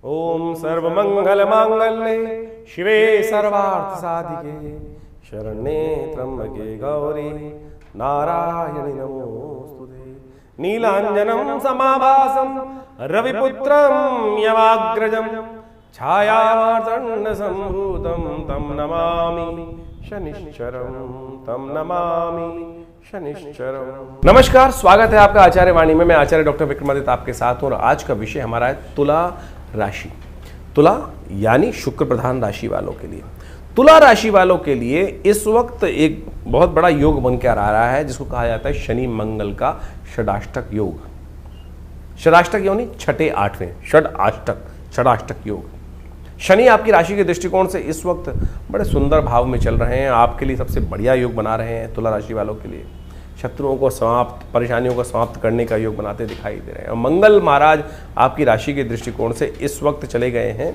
ओम सर्वमंगल मांगल्ये शिवे सर्वार्थ साधिके शरण्ये त्र्यंबके गौरी नारायणि नमोस्तुते। नीलांजनं समाभासं रविपुत्रं यमाग्रजं छायादंड संभूतं तं नमामि शनिश्चरं तं नमामि शनिश्चरम। नमस्कार, स्वागत है आपका आचार्य वाणी में। मैं आचार्य डॉक्टर विक्रमादित्य आपके साथ हूं और आज का विषय हमारा है तुला राशि। तुला यानी शुक्र प्रधान राशि वालों के लिए। तुला राशि वालों के लिए इस वक्त एक बहुत बड़ा योग बन के आ रहा है जिसको कहा जाता है शनि मंगल का षडाष्टक योग। षडाष्टक यानी छठे आठवें षडाष्टक योग। शनि आपकी राशि के दृष्टिकोण से इस वक्त बड़े सुंदर भाव में चल रहे हैं, आपके लिए सबसे बढ़िया योग बना रहे हैं। तुला राशि वालों के लिए शत्रुओं को समाप्त, परेशानियों को समाप्त करने का योग बनाते दिखाई दे रहे हैं। और मंगल महाराज आपकी राशि के दृष्टिकोण से इस वक्त चले गए हैं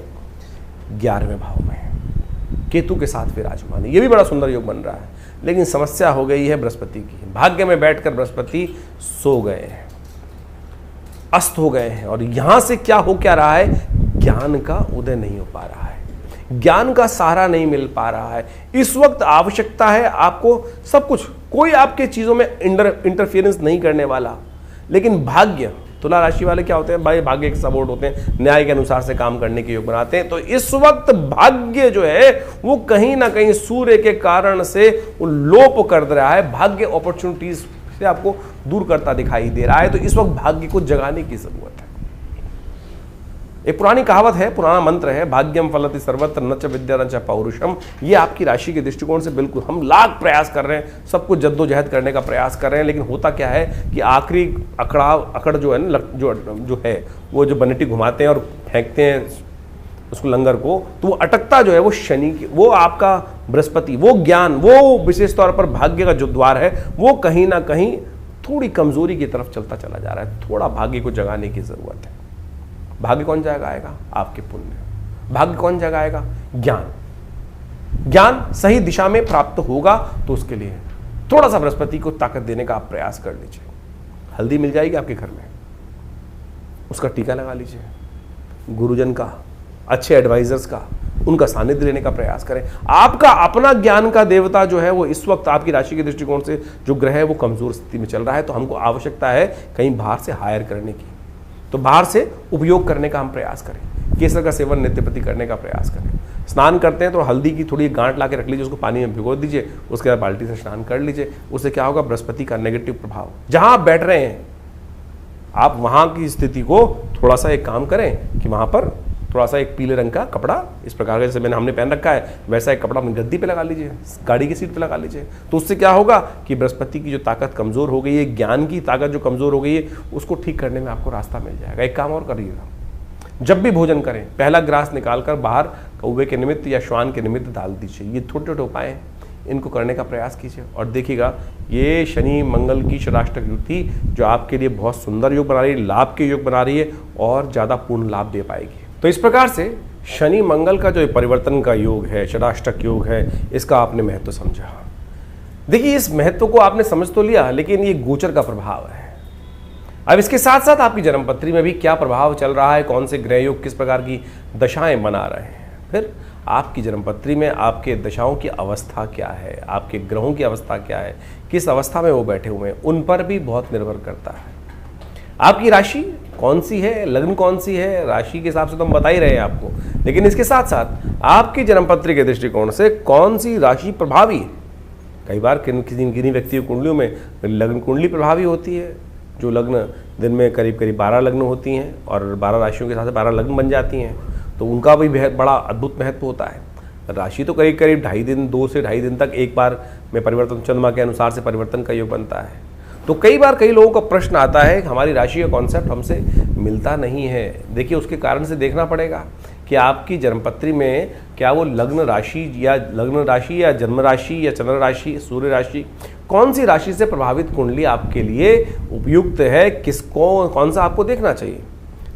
11वें भाव में, केतु के साथ विराजमान। ये भी बड़ा सुंदर योग बन रहा है, लेकिन समस्या हो गई है बृहस्पति की। भाग्य में बैठकर बृहस्पति सो गए हैं, अस्त हो गए हैं। और यहां से क्या रहा है, ज्ञान का उदय नहीं हो पा रहा है, ज्ञान का सहारा नहीं मिल पा रहा है। इस वक्त आवश्यकता है आपको सब कुछ, कोई आपके चीजों में इंटरफियरेंस नहीं करने वाला। लेकिन भाग्य, तुला राशि वाले क्या होते हैं भाई, भाग्य के सपोर्ट होते हैं, न्याय के अनुसार से काम करने के योग बनाते हैं। तो इस वक्त भाग्य जो है वो कहीं ना कहीं सूर्य के कारण से वो लोप कर रहा है, भाग्य अपॉर्चुनिटीज से आपको दूर करता दिखाई दे रहा है। तो इस वक्त भाग्य को जगाने की जरूरत है। एक पुरानी कहावत है, पुराना मंत्र है, भाग्यम फलति सर्वत्र न च विद्या न च पौरुषम। ये आपकी राशि के दृष्टिकोण से बिल्कुल हम लाख प्रयास कर रहे हैं, सब कुछ जद्दोजहद करने का प्रयास कर रहे हैं, लेकिन होता क्या है कि आखिरी अकड़ जो है ना, जो है वो जो बनेटी घुमाते हैं और फेंकते हैं उसको लंगर को, तो वो अटकता जो है वो शनि की, वो आपका बृहस्पति, वो ज्ञान, वो विशेष तौर पर भाग्य का जो द्वार है वो कहीं ना कहीं थोड़ी कमजोरी की तरफ चलता चला जा रहा है। थोड़ा भाग्य को जगाने की जरूरत है। भाग्य कौन जगाएगा? आपके पुण्य। भाग्य कौन जगाएगा? ज्ञान। ज्ञान सही दिशा में प्राप्त होगा तो उसके लिए थोड़ा सा बृहस्पति को ताकत देने का आप प्रयास कर लीजिए। हल्दी मिल जाएगी आपके घर में, उसका टीका लगा लीजिए। गुरुजन का, अच्छे एडवाइजर्स का, उनका सानिध्य लेने का प्रयास करें। आपका अपना ज्ञान का देवता जो है वो इस वक्त आपकी राशि के दृष्टिकोण से जो ग्रह है वो कमजोर स्थिति में चल रहा है, तो हमको आवश्यकता है कहीं बाहर से हायर करने की। तो बाहर से उपयोग करने का हम प्रयास करें। केसर का सेवन नित्य प्रति करने का प्रयास करें। स्नान करते हैं तो हल्दी की थोड़ी गांठ ला के रख लीजिए, उसको पानी में भिगो दीजिए, उसके बाद बाल्टी से स्नान कर लीजिए। उससे क्या होगा, बृहस्पति का नेगेटिव प्रभाव, जहां आप बैठ रहे हैं आप वहां की स्थिति को थोड़ा सा एक काम करें कि वहां पर थोड़ा सा एक पीले रंग का कपड़ा, इस प्रकार का जैसे हमने पहन रखा है वैसा एक कपड़ा अपनी गद्दी पे लगा लीजिए, गाड़ी की सीट पे लगा लीजिए। तो उससे क्या होगा कि बृहस्पति की जो ताकत कमजोर हो गई है, ज्ञान की ताकत जो कमजोर हो गई है, उसको ठीक करने में आपको रास्ता मिल जाएगा। एक काम और करिएगा, जब भी भोजन करें पहला ग्रास निकालकर बाहर कौवे के निमित्त या श्वान के निमित्त डाल दीजिए। ये छोटे छोटे उपाय हैं, इनको करने का प्रयास कीजिए और देखिएगा ये शनि मंगल की षडाष्टक युति जो आपके लिए बहुत सुंदर योग बना रही है, लाभ के योग बना रही है और ज्यादा पूर्ण लाभ दे पाएगी। तो इस प्रकार से शनि मंगल का जो परिवर्तन का योग है, षडाष्टक योग है, इसका आपने महत्व समझा। देखिए इस महत्व को आपने समझ तो लिया, लेकिन ये गोचर का प्रभाव है। अब इसके साथ साथ आपकी जन्मपत्री में भी क्या प्रभाव चल रहा है, कौन से ग्रह योग किस प्रकार की दशाएं बना रहे हैं, फिर आपकी जन्मपत्री में आपके दशाओं की अवस्था क्या है, आपके ग्रहों की अवस्था क्या है, किस अवस्था में वो बैठे हुए हैं, उन पर भी बहुत निर्भर करता है। आपकी राशि कौन सी है, लग्न कौन सी है, राशि के हिसाब से तो हम बता ही रहे हैं आपको, लेकिन इसके साथ साथ आपकी जन्मपत्री के दृष्टिकोण से कौन सी राशि प्रभावी है। कई बार किन्हीं व्यक्तियों कुंडलियों में लग्न कुंडली प्रभावी होती है, जो लग्न दिन में करीब 12 लग्न होती हैं और 12 राशियों के साथ 12 लग्न बन जाती हैं, तो उनका भी बड़ा अद्भुत महत्व होता है। राशि तो करीब 2.5 दिन, 2 से 2.5 दिन तक एक बार में परिवर्तन, चंद्रमा के अनुसार से परिवर्तन का योग बनता है। तो कई बार कई लोगों का प्रश्न आता है कि हमारी राशि का कॉन्सेप्ट हमसे मिलता नहीं है। देखिए उसके कारण से देखना पड़ेगा कि आपकी जन्मपत्री में क्या वो लग्न राशि या जन्म राशि या चंद्र राशि, सूर्य राशि, कौन सी राशि से प्रभावित कुंडली आपके लिए उपयुक्त है, किसको कौन सा आपको देखना चाहिए।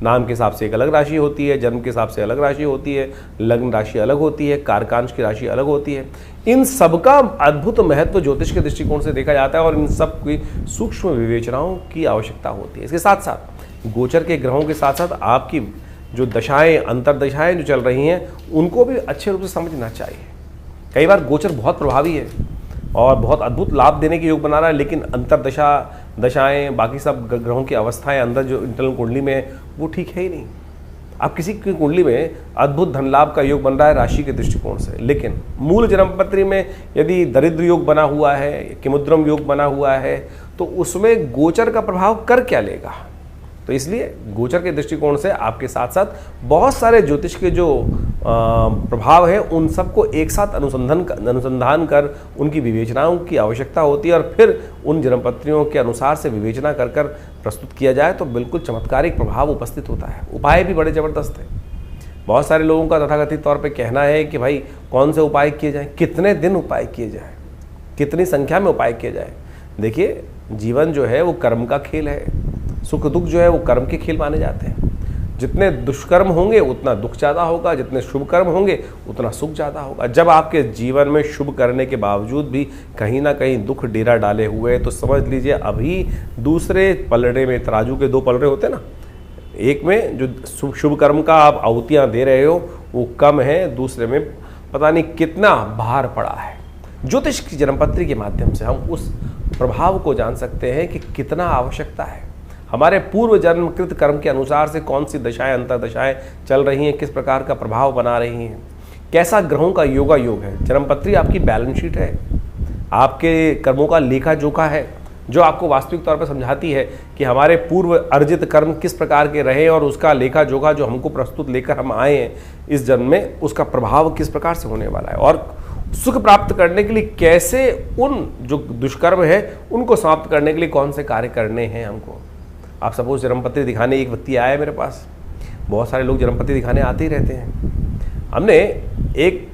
नाम के हिसाब से एक अलग राशि होती है, जन्म के हिसाब से अलग राशि होती है, लग्न राशि अलग होती है, कारकांश की राशि अलग होती है। इन सबका अद्भुत महत्व ज्योतिष के दृष्टिकोण से देखा जाता है और इन सब की सूक्ष्म विवेचनाओं की आवश्यकता होती है। इसके साथ साथ गोचर के ग्रहों के साथ साथ आपकी जो दशाएं अंतर्दशाएं जो चल रही हैं उनको भी अच्छे रूप से समझना चाहिए। कई बार गोचर बहुत प्रभावी है और बहुत अद्भुत लाभ देने के योग बना रहा है, लेकिन अंतर्दशा दशाएं बाकी सब ग्रहों की अवस्थाएं अंदर जो इंटरनल कुंडली में है वो ठीक है ही नहीं। आप किसी की कुंडली में अद्भुत धन लाभ का योग बन रहा है राशि के दृष्टिकोण से, लेकिन मूल जन्मपत्री में यदि दरिद्र योग बना हुआ है, किमुद्रम योग बना हुआ है, तो उसमें गोचर का प्रभाव कर क्या लेगा। तो इसलिए गोचर के दृष्टिकोण से आपके साथ साथ बहुत सारे ज्योतिष के जो प्रभाव है उन सबको एक साथ अनुसंधान कर उनकी विवेचनाओं की आवश्यकता होती है, और फिर उन जन्मपत्रियों के अनुसार से विवेचना कर कर प्रस्तुत किया जाए तो बिल्कुल चमत्कारिक प्रभाव उपस्थित होता है। उपाय भी बड़े ज़बरदस्त हैं। बहुत सारे लोगों का तथाकथित तौर पर कहना है कि भाई कौन से उपाय किए जाएँ, कितने दिन उपाय किए जाएँ, कितनी संख्या में उपाय किए जाए। देखिए, जीवन जो है वो कर्म का खेल है, सुख दुख जो है वो कर्म के खेल माने जाते हैं। जितने दुष्कर्म होंगे उतना दुख ज़्यादा होगा, जितने शुभ कर्म होंगे उतना सुख ज़्यादा होगा। जब आपके जीवन में शुभ करने के बावजूद भी कहीं ना कहीं दुख डेरा डाले हुए हैं तो समझ लीजिए अभी दूसरे पलड़े में, तराजू के दो पलड़े होते हैं ना, एक में जो शुभ कर्म का आप आहुतियाँ दे रहे हो वो कम है, दूसरे में पता नहीं कितना भार पड़ा है। ज्योतिष की जन्मपत्री के माध्यम से हम उस प्रभाव को जान सकते हैं कि कितना आवश्यकता है। हमारे पूर्व जन्मकृत कर्म के अनुसार से कौन सी दशाएं अंतर्दशाएं चल रही हैं, किस प्रकार का प्रभाव बना रही हैं, कैसा ग्रहों का योगा योग है। जन्मपत्री आपकी बैलेंस शीट है, आपके कर्मों का लेखा जोखा है, जो आपको वास्तविक तौर पर समझाती है कि हमारे पूर्व अर्जित कर्म किस प्रकार के रहे और उसका लेखा जोखा जो हमको प्रस्तुत लेकर हम आए हैं इस जन्म में, उसका प्रभाव किस प्रकार से होने वाला है, और सुख प्राप्त करने के लिए कैसे उन जो दुष्कर्म है उनको समाप्त करने के लिए कौन से कार्य करने हैं हमको। आप सपोज जन्मपत्री दिखाने एक व्यक्ति आया मेरे पास, बहुत सारे लोग जन्मपत्री दिखाने आते ही रहते हैं। हमने एक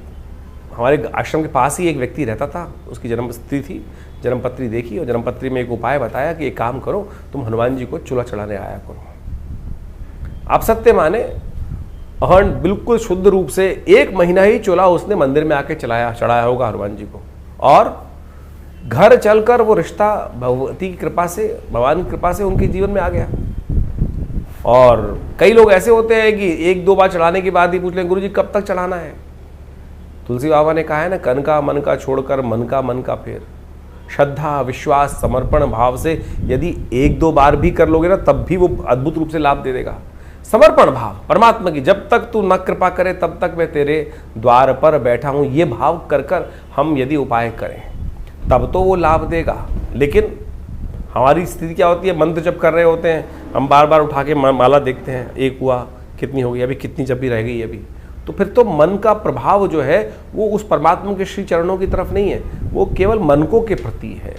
हमारे आश्रम के पास ही एक व्यक्ति रहता था, उसकी जन्मपत्री थी, जन्मपत्री देखी और जन्मपत्री में एक उपाय बताया कि एक काम करो, तुम हनुमान जी को चूल्हा चढ़ाने आया करो। आप सत्य माने अहन बिल्कुल शुद्ध रूप से 1 महीना ही चूल्हा उसने मंदिर में आके चढ़ाया होगा हनुमान जी को, और घर चलकर वो रिश्ता भगवती की कृपा से, भगवान की कृपा से उनके जीवन में आ गया। और कई लोग ऐसे होते हैं कि 1-2 बार चढ़ाने के बाद ही पूछ लें गुरु जी कब तक चढ़ाना है। तुलसी बाबा ने कहा है ना, कन का मन का छोड़कर मन का फेर। श्रद्धा विश्वास समर्पण भाव से यदि 1-2 बार भी कर लोगे ना तब भी वो अद्भुत रूप से लाभ दे देगा। समर्पण भाव परमात्मा की, जब तक तू न कृपा करे तब तक मैं तेरे द्वार पर बैठा हूं, ये भाव कर कर हम यदि उपाय करें तब तो वो लाभ देगा। लेकिन हमारी स्थिति क्या होती है, मंत्र जप कर रहे होते हैं, हम बार बार उठा के माला देखते हैं, एक हुआ, कितनी होगी, अभी कितनी जपी रह गई अभी, तो फिर तो मन का प्रभाव जो है वो उस परमात्मा के श्री चरणों की तरफ नहीं है, वो केवल मनकों के प्रति है।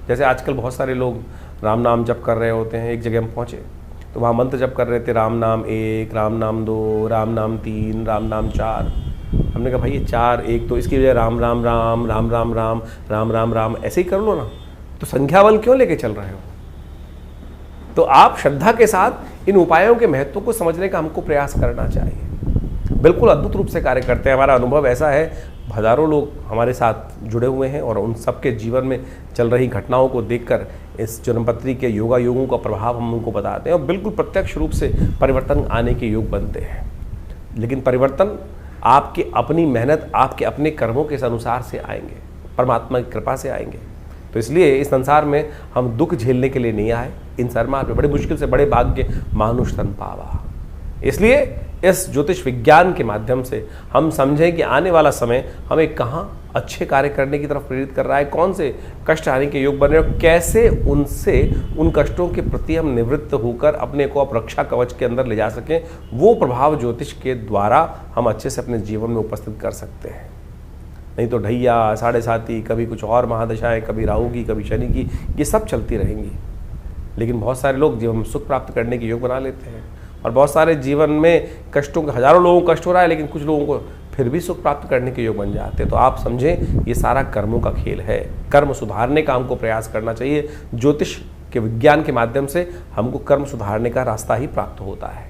जैसे आजकल बहुत सारे लोग राम नाम जप कर रहे होते हैं, एक जगह हम पहुँचे तो वहाँ मंत्र जप कर रहे थे, राम नाम 1, राम नाम 2, राम नाम 3, राम नाम 4। हमने कहा भाई ये 4 1 तो इसकी वजह राम राम राम राम राम राम राम राम राम ऐसे ही कर लो ना, तो संख्या बल क्यों लेके चल रहे हो। तो आप श्रद्धा के साथ इन उपायों के महत्व को समझने का हमको प्रयास करना चाहिए। बिल्कुल अद्भुत रूप से कार्य करते हैं। हमारा अनुभव ऐसा है, हजारों लोग हमारे साथ जुड़े हुए हैं और उन सबके जीवन में चल रही घटनाओं को देखकर इस जन्मपत्री के योगा योगों का प्रभाव हम उनको बताते हैं और बिल्कुल प्रत्यक्ष रूप से परिवर्तन आने के योग बनते हैं। लेकिन परिवर्तन आपकी अपनी मेहनत, आपके अपने कर्मों के अनुसार से आएंगे, परमात्मा की कृपा से आएंगे। तो इसलिए इस संसार में हम दुख झेलने के लिए नहीं आए, इन सरमार में बड़ी मुश्किल से बड़े भाग्य मानुष तन पावा। इसलिए इस ज्योतिष विज्ञान के माध्यम से हम समझें कि आने वाला समय हमें कहाँ अच्छे कार्य करने की तरफ प्रेरित कर रहा है, कौन से कष्ट आने के योग बन रहे हैं, कैसे उन कष्टों के प्रति हम निवृत्त होकर अपने को रक्षा कवच के अंदर ले जा सकें। वो प्रभाव ज्योतिष के द्वारा हम अच्छे से अपने जीवन में उपस्थित कर सकते हैं। नहीं तो ढैया, साढ़े साती, कभी कुछ और महादशाएं, कभी राहु की, कभी शनि की, ये सब चलती रहेंगी। लेकिन बहुत सारे लोग जीवन में सुख प्राप्त करने के योग बना लेते हैं और बहुत सारे जीवन में कष्टों के, हजारों लोगों को कष्ट हो रहा है लेकिन कुछ लोगों को फिर भी सुख प्राप्त करने के योग बन जाते हैं। तो आप समझें ये सारा कर्मों का खेल है। कर्म सुधारने का हमको प्रयास करना चाहिए। ज्योतिष के विज्ञान के माध्यम से हमको कर्म सुधारने का रास्ता ही प्राप्त होता है।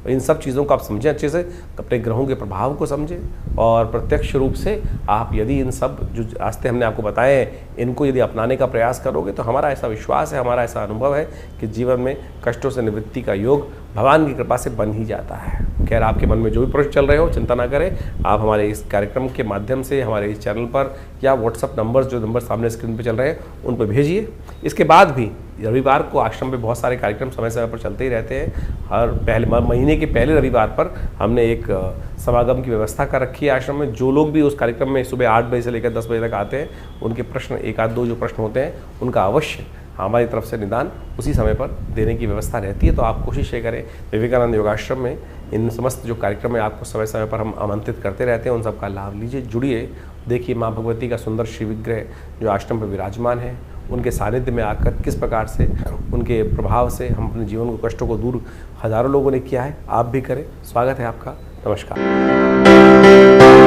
इन सब चीज़ों को आप समझें अच्छे से, अपने ग्रहों के प्रभाव को समझें और प्रत्यक्ष रूप से आप यदि इन सब जो रास्ते हमने आपको बताए हैं इनको यदि अपनाने का प्रयास करोगे तो हमारा ऐसा विश्वास है, हमारा ऐसा अनुभव है कि जीवन में कष्टों से निवृत्ति का योग भगवान की कृपा से बन ही जाता है। खैर, आपके मन में जो भी प्रश्न चल रहे हो चिंता ना करें, आप हमारे इस कार्यक्रम के माध्यम से हमारे इस चैनल पर या व्हाट्सअप नंबर जो नंबर सामने स्क्रीन पर चल रहे हैं उन पर भेजिए। इसके बाद भी रविवार को आश्रम में बहुत सारे कार्यक्रम समय समय पर चलते ही रहते हैं। हर पहले महीने के पहले रविवार पर हमने एक समागम की व्यवस्था कर रखी है आश्रम में। जो लोग भी उस कार्यक्रम में सुबह 8 बजे से लेकर 10 बजे तक आते हैं, उनके प्रश्न एक आध दो जो प्रश्न होते हैं उनका अवश्य हमारी तरफ से निदान उसी समय पर देने की व्यवस्था रहती है। तो आप कोशिश ये करें, विवेकानंद योगाश्रम में इन समस्त जो कार्यक्रम है आपको समय समय पर हम आमंत्रित करते रहते हैं, उन सब का लाभ लीजिए, जुड़िए। देखिए माँ भगवती का सुंदर श्री विग्रह जो आश्रम पर विराजमान है, उनके सानिध्य में आकर किस प्रकार से उनके प्रभाव से हम अपने जीवन को कष्टों को दूर हजारों लोगों ने किया है, आप भी करें। स्वागत है आपका। नमस्कार।